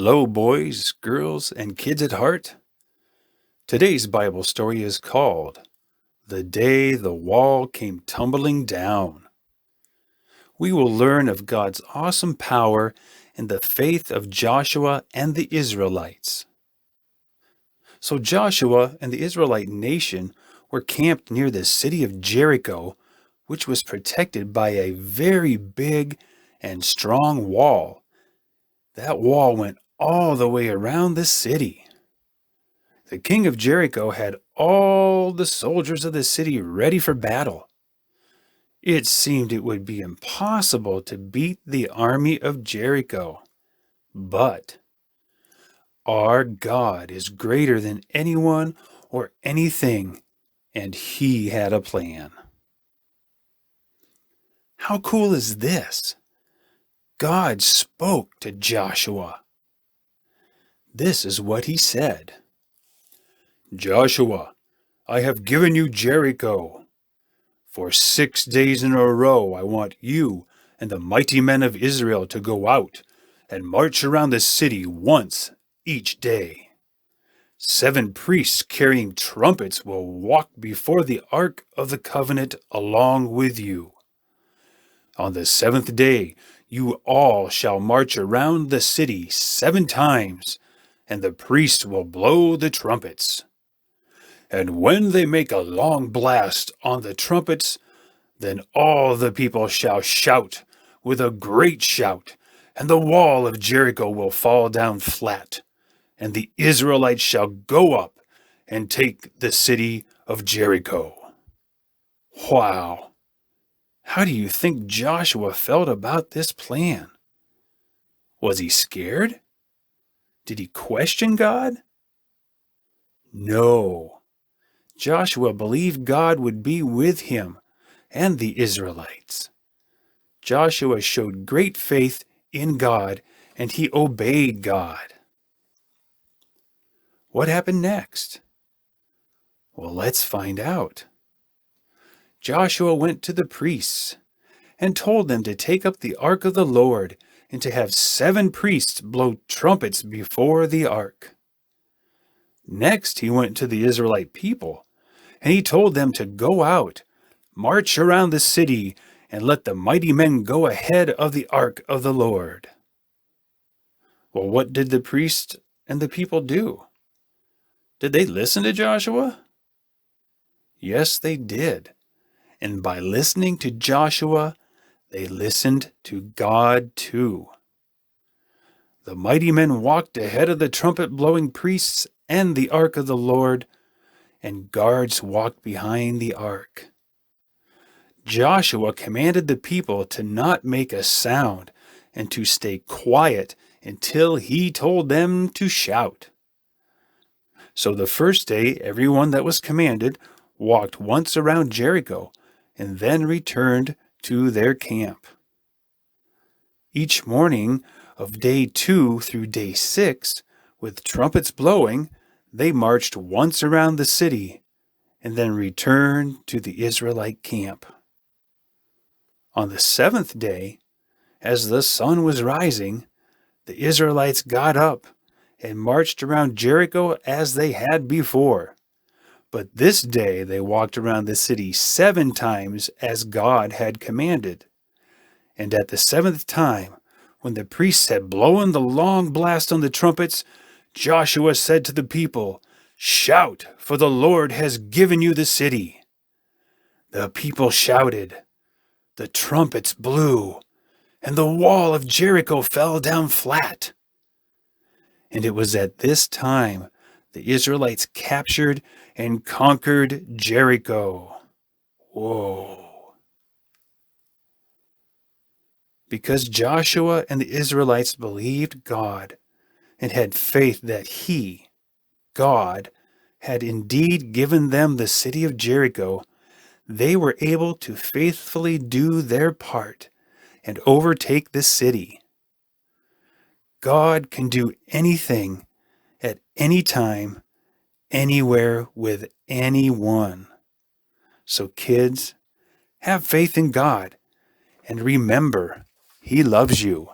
Hello, boys, girls, and kids at heart. Today's Bible story is called The Day the Wall Came Tumbling Down. We will learn of God's awesome power and the faith of Joshua and the Israelites. So Joshua and the Israelite nation were camped near the city of Jericho, which was protected by a very big and strong wall. That wall went all the way around the city. The king of Jericho had all the soldiers of the city ready for battle. It seemed it would be impossible to beat the army of Jericho. But our God is greater than anyone or anything, and he had a plan. How cool is this? God spoke to Joshua. This is what he said. Joshua, I have given you Jericho. For 6 days in a row I want you and the mighty men of Israel to go out and march around the city once each day. 7 priests carrying trumpets will walk before the Ark of the Covenant along with you. On the 7th day you all shall march around the city 7 times, and the priests will blow the trumpets. And when they make a long blast on the trumpets, then all the people shall shout with a great shout, and the wall of Jericho will fall down flat, and the Israelites shall go up and take the city of Jericho. Wow! How do you think Joshua felt about this plan? Was he scared? Did he question God? No. Joshua believed God would be with him and the Israelites. Joshua showed great faith in God, and he obeyed God. What happened next? Well, let's find out. Joshua went to the priests and told them to take up the ark of the Lord and to have 7 priests blow trumpets before the ark. Next, he went to the Israelite people, and he told them to go out, march around the city, and let the mighty men go ahead of the ark of the Lord. Well, what did the priests and the people do? Did they listen to Joshua? Yes, they did. And by listening to Joshua, they listened to God too. The mighty men walked ahead of the trumpet-blowing priests and the ark of the Lord, and guards walked behind the ark. Joshua commanded the people to not make a sound and to stay quiet until he told them to shout. So the first day, everyone that was commanded walked once around Jericho and then returned to their camp. Each morning of day 2 through day 6, with trumpets blowing, they marched once around the city and then returned to the Israelite camp. On the 7th day, as the sun was rising, the Israelites got up and marched around Jericho as they had before. But this day they walked around the city 7 times as God had commanded. And at the 7th time, when the priests had blown the long blast on the trumpets, Joshua said to the people, "Shout, for the Lord has given you the city." The people shouted, the trumpets blew, and the wall of Jericho fell down flat. And it was at this time the Israelites captured and conquered Jericho. Whoa. Because Joshua and the Israelites believed God and had faith that He, God, had indeed given them the city of Jericho, they were able to faithfully do their part and overtake the city. God can do anything at any time, anywhere, with anyone. So kids, have faith in God and remember, He loves you.